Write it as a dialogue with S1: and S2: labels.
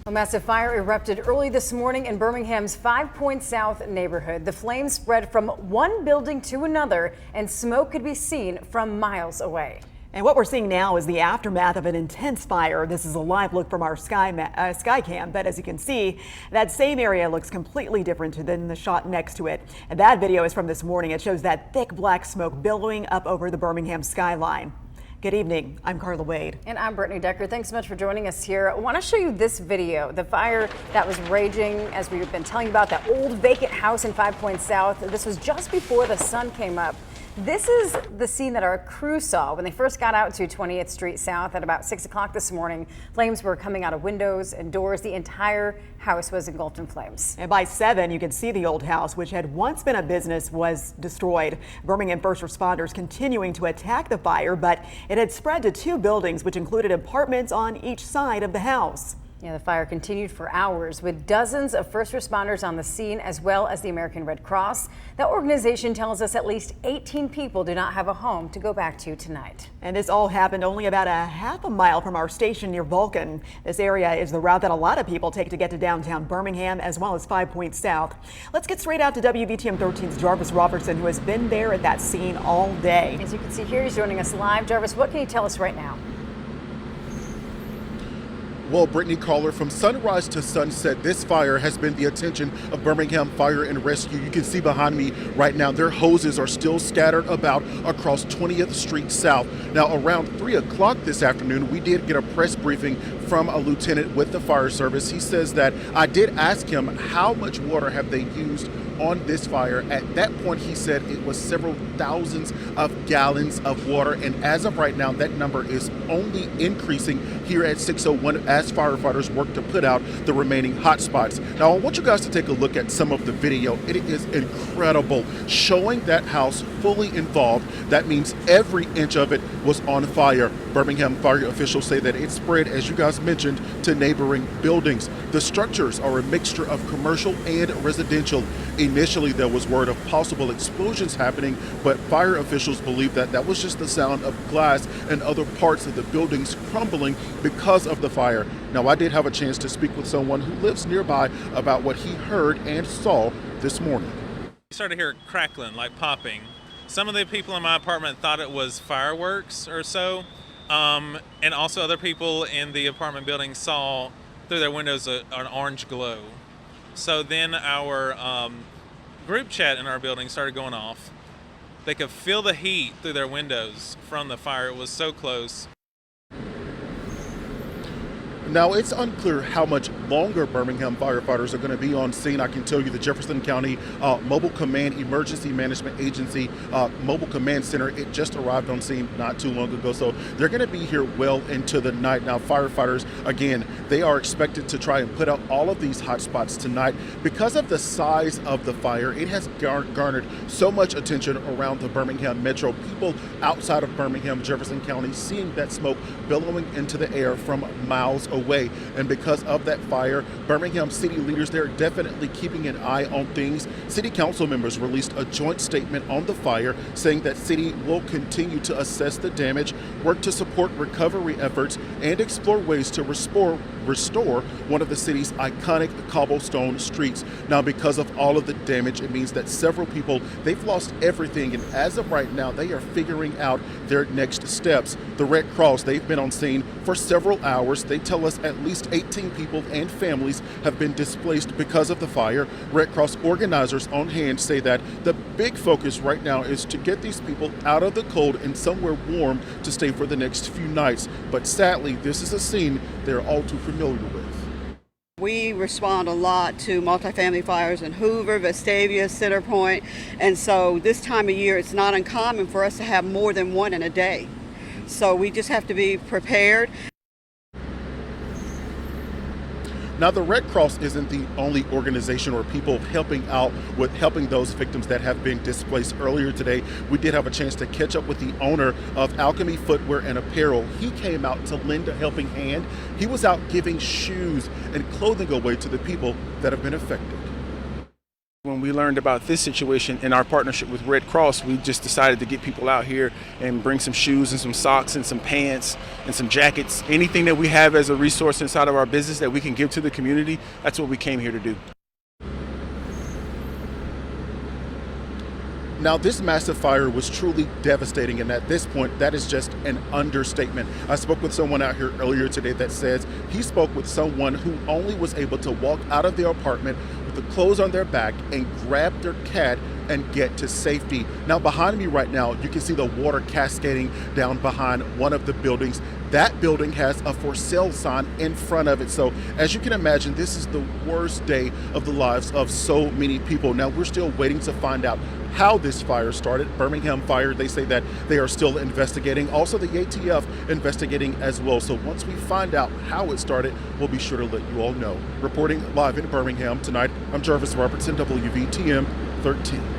S1: A massive fire erupted early this morning in Birmingham's 5 Points South neighborhood. The flames spread from one building to another, and smoke could be seen from miles away.
S2: And what we're seeing now is the aftermath of an intense fire. This is a live look from our sky cam, but as you can see, that same area looks completely different than the shot next to it. And that video is from this morning. It shows that thick black smoke billowing up over the Birmingham skyline. Good evening. I'm Carla Wade.
S1: And I'm Brittany Decker. Thanks so much for joining us here. I want to show you this video. The fire that was raging, as we've been telling you about, that old vacant house in 5 Points South. This was just before the sun came up. This is the scene that our crew saw when they first got out to 20th Street South at about 6 o'clock this morning. Flames were coming out of windows and doors. The entire house was engulfed in flames.
S2: And by 7, you can see the old house, which had once been a business, was destroyed. Birmingham first responders continuing to attack the fire, but it had spread to 2 buildings, which included apartments on each side of the house.
S1: Yeah, the fire continued for hours with dozens of first responders on the scene, as well as the American Red Cross. That organization tells us at least 18 people do not have a home to go back to tonight. And
S2: this all happened only about a half a mile from our station near Vulcan. This area is the route that a lot of people take to get to downtown Birmingham, as well as 5 Points South. Let's get straight out to WVTM 13's Jarvis Robertson, who has been there at that scene all day.
S1: As you can see here, he's joining us live. Jarvis, what can you tell us right now?
S3: Well, Brittany, caller, from sunrise to sunset, this fire has been the attention of Birmingham Fire and Rescue. You can see behind me right now, their hoses are still scattered about across 20th Street South. Now, around 3 o'clock this afternoon, we did get a press briefing from a lieutenant with the fire service. He says that I did ask him how much water have they used on this fire. At that point, he said it was several thousands of gallons of water, and as of right now, that number is only increasing here at 601 as firefighters work to put out the remaining hot spots. Now, I want you guys to take a look at some of the video. It is incredible, showing that house fully involved. That means every inch of it was on fire. Birmingham fire officials say that it spread, as you guys mentioned, to neighboring buildings. The structures are a mixture of commercial and residential. Initially, there was word of possible explosions happening, but fire officials believe that that was just the sound of glass and other parts of the buildings crumbling because of the fire. Now, I did have a chance to speak with someone who lives nearby about what he heard and saw this morning.
S4: I started to hear crackling, like popping. Some of the people in my apartment thought it was fireworks or so, and also other people in the apartment building saw through their windows an orange glow. So then our group chat in our building started going off. They could feel the heat through their windows from the fire. It was so close.
S3: Now, it's unclear how much longer Birmingham firefighters are going to be on scene. I can tell you the Jefferson County Mobile Command Emergency Management Agency Mobile Command Center, it just arrived on scene not too long ago. So they're going to be here well into the night. Now, firefighters, again, they are expected to try and put out all of these hot spots tonight. Because of the size of the fire, it has garnered so much attention around the Birmingham metro. People outside of Birmingham, Jefferson County, seeing that smoke billowing into the air from miles away. And because of that fire, Birmingham city leaders, they're definitely keeping an eye on things. City council members released a joint statement on the fire saying that city will continue to assess the damage, work to support recovery efforts, and explore ways to restore one of the city's iconic cobblestone streets. Now, because of all of the damage, it means that several people, they've lost everything, and as of right now, they are figuring out their next steps. The Red Cross, they've been on scene for several hours. They tell us at least 18 people and families have been displaced because of the fire. Red Cross organizers on hand say that the big focus right now is to get these people out of the cold and somewhere warm to stay for the next few nights. But sadly, this is a scene they're all too familiar with.
S5: We respond a lot to multifamily fires in Hoover, Vestavia, Center Point, and so this time of year it's not uncommon for us to have more than one in a day. So we just have to be prepared.
S3: Now, the Red Cross isn't the only organization or people helping out with helping those victims that have been displaced. Earlier today, we did have a chance to catch up with the owner of Alchemy Footwear and Apparel. He came out to lend a helping hand. He was out giving shoes and clothing away to the people that have been affected.
S6: When we learned about this situation in our partnership with Red Cross, we just decided to get people out here and bring some shoes and some socks and some pants and some jackets. Anything that we have as a resource inside of our business that we can give to the community, that's what we came here to do.
S3: Now, this massive fire was truly devastating, and at this point, that is just an understatement. I spoke with someone out here earlier today that says he spoke with someone who only was able to walk out of their apartment with the clothes on their back and grab their cat and get to safety. Now, behind me right now, you can see the water cascading down behind one of the buildings. That building has a for sale sign in front of it. So as you can imagine, this is the worst day of the lives of so many people. Now, we're still waiting to find out how this fire started. Birmingham Fire, they say that they are still investigating. Also, the ATF investigating as well. So once we find out how it started, we'll be sure to let you all know. Reporting live in Birmingham tonight, I'm Jarvis Robertson, WVTM 13.